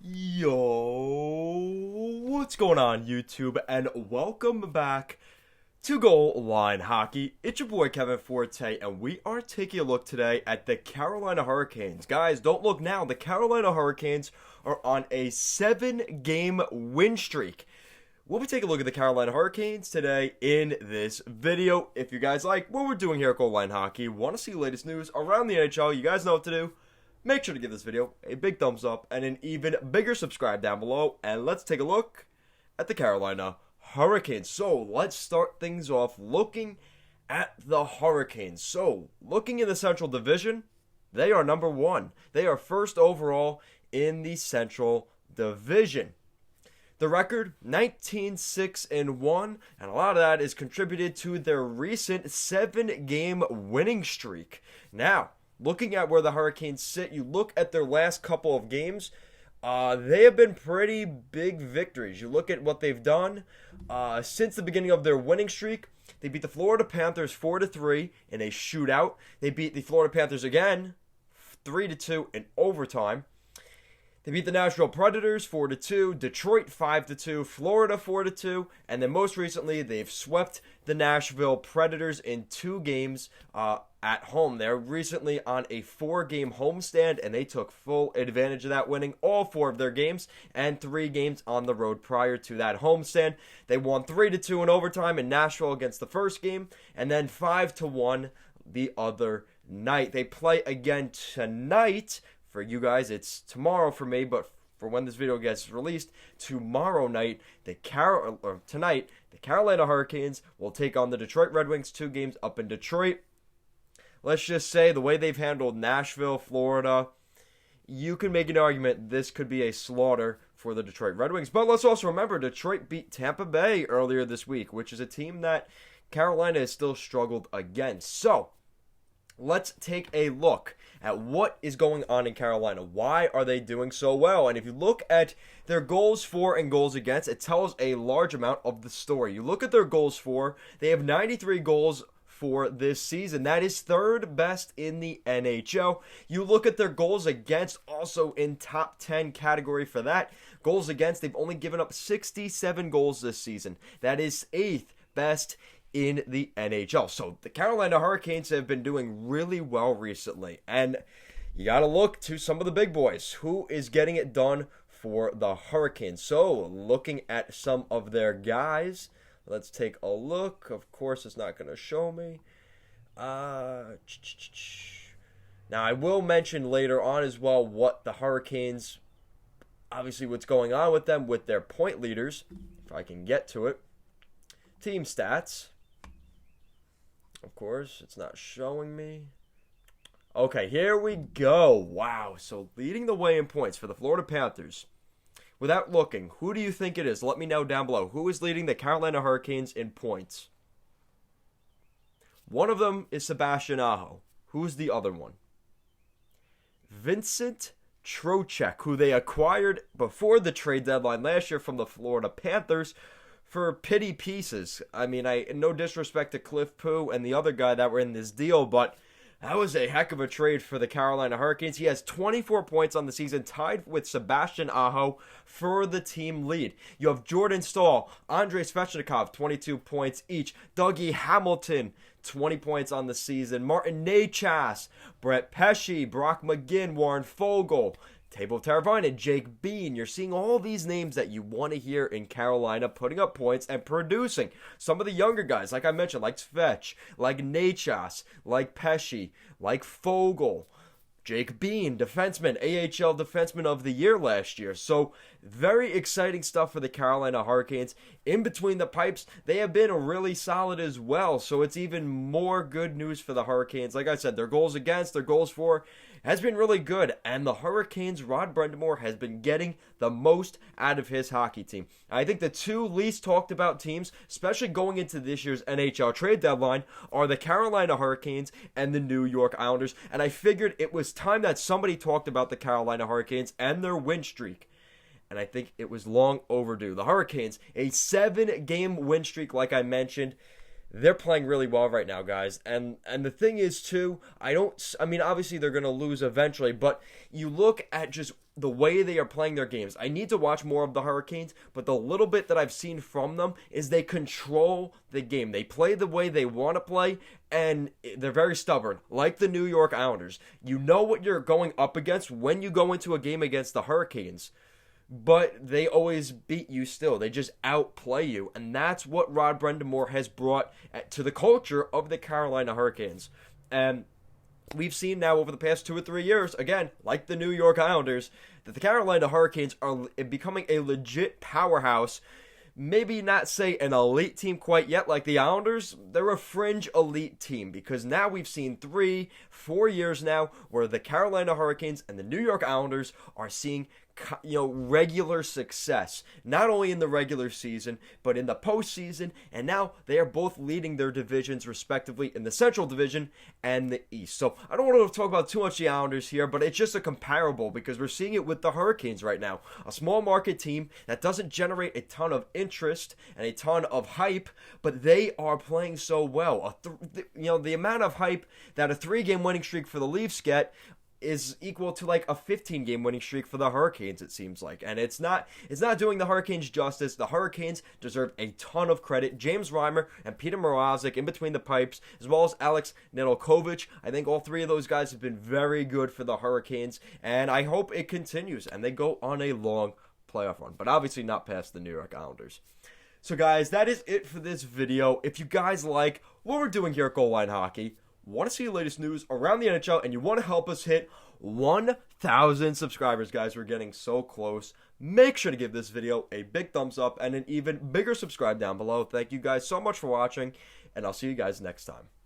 Yo, what's going on, YouTube? And welcome back to Goal Line Hockey. It's your boy Kevin Forte, and we are taking a look today at the Carolina Hurricanes. Guys, don't look now. The Carolina Hurricanes are on a 7-game win streak. We'll be taking a look at the Carolina Hurricanes today in this video. If you guys like what we're doing here at Goal Line Hockey, want to see the latest news around the NHL, you guys know what to do. Make sure to give this video a big thumbs up and an even bigger subscribe down below. And let's take a look at the Carolina Hurricanes. So let's start things off looking at the Hurricanes. So looking in the Central Division, they are number one. They are first overall in the Central Division. The record, 19-6-1, and a lot of that is contributed to their recent 7-game winning streak. Now, looking at where the Hurricanes sit, you look at their last couple of games, they have been pretty big victories. You look at what they've done since the beginning of their winning streak. They beat the Florida Panthers 4-3 in a shootout. They beat the Florida Panthers again 3-2 in overtime. They beat the Nashville Predators 4-2, Detroit 5-2, Florida 4-2, and then most recently they've swept the Nashville Predators in 2 games at home. They're recently on a 4-game homestand, and they took full advantage of that, winning all 4 of their games and 3 games on the road prior to that homestand. They won 3-2 in overtime in Nashville against the first game, and then 5-1 the other night. They play again tonight. For you guys, it's tomorrow for me, but for when this video gets released, tomorrow night, tonight, the Carolina Hurricanes will take on the Detroit Red Wings, 2 games up in Detroit. Let's just say the way they've handled Nashville, Florida, you can make an argument this could be a slaughter for the Detroit Red Wings. But let's also remember, Detroit beat Tampa Bay earlier this week, which is a team that Carolina has still struggled against. So, let's take a look at what is going on in Carolina. Why are they doing so well? And if you look at their goals for and goals against, it tells a large amount of the story. You look at their goals for, they have 93 goals for this season. That is 3rd best in the NHL. You look at their goals against, also in top 10 category for that. Goals against, they've only given up 67 goals this season. That is 8th best in the NHL. So the Carolina Hurricanes have been doing really well recently. And you got to look to some of the big boys. Who is getting it done for the Hurricanes? So looking at some of their guys, let's take a look. Of course, it's not going to show me. Now, I will mention later on as well what the Hurricanes, obviously what's going on with them, with their point leaders, if I can get to it. Team stats. Of course, it's not showing me. Okay, here we go. Wow. So leading the way in points for the Florida Panthers. Without looking, who do you think it is? Let me know down below. Who is leading the Carolina Hurricanes in points? One of them is Sebastian Aho. Who's the other one? Vincent Trocheck, who they acquired before the trade deadline last year from the Florida Panthers for pity pieces. I mean, no disrespect to Cliff Poo and the other guy that were in this deal, but that was a heck of a trade for the Carolina Hurricanes. He has 24 points on the season, tied with Sebastian Aho for the team lead. You have Jordan Staal, Andrei Svechnikov, 22 points each. Dougie Hamilton, 20 points on the season. Martin Necas, Brett Pesce, Brock McGinn, Warren Foegele, Teuvo Teravainen, Jake Bean. You're seeing all these names that you want to hear in Carolina putting up points and producing. Some of the younger guys, like I mentioned, like Svech, like Necas, like Pesce, like Foegele, Jake Bean, defenseman, AHL Defenseman of the Year last year. So, very exciting stuff for the Carolina Hurricanes. In between the pipes, they have been really solid as well. So, it's even more good news for the Hurricanes. Like I said, their goals against, their goals for has been really good. And the Hurricanes, Rod Brind'Amour has been getting the most out of his hockey team. I think the 2 least talked about teams, especially going into this year's NHL trade deadline, are the Carolina Hurricanes and the New York Islanders. And I figured it was time that somebody talked about the Carolina Hurricanes and their win streak. And I think it was long overdue. The Hurricanes, a 7-game win streak, like I mentioned. they're playing really well right now, guys. And the thing is too, I mean obviously they're going to lose eventually, but you look at just the way they are playing their games. I need to watch more of the Hurricanes, but the little bit that I've seen from them is they control the game. They play the way they want to play, and they're very stubborn, like the New York Islanders. You know what you're going up against when you go into a game against the Hurricanes, but they always beat you still. They just outplay you. And that's what Rod Brind'Amour has brought to the culture of the Carolina Hurricanes. And we've seen now over the past 2 or 3 years, again, like the New York Islanders, that the Carolina Hurricanes are becoming a legit powerhouse. Maybe not say an elite team quite yet like the Islanders. They're a fringe elite team because now we've seen 3-4 years now where the Carolina Hurricanes and the New York Islanders are seeing regular success, not only in the regular season but in the postseason, and now they are both leading their divisions respectively in the Central Division and the East. So I don't want to talk about too much the Islanders here, but it's just a comparable because we're seeing it with the Hurricanes right now, a small market team that doesn't generate a ton of interest and a ton of hype, but they are playing so well. The amount of hype that a 3-game winning streak for the Leafs get is equal to like a 15-game winning streak for the Hurricanes, it seems like. And it's not doing the Hurricanes justice. The Hurricanes deserve a ton of credit. James Reimer and Peter Mrazek in between the pipes, as well as Alex Nedeljkovic. I think all 3 of those guys have been very good for the Hurricanes, and I hope it continues and they go on a long playoff run, but obviously not past the New York Islanders. So guys, that is it for this video. If you guys like what we're doing here at Goal Line Hockey, want to see the latest news around the NHL, and you want to help us hit 1,000 subscribers, guys, we're getting so close. Make sure to give this video a big thumbs up and an even bigger subscribe down below. Thank you guys so much for watching, and I'll see you guys next time.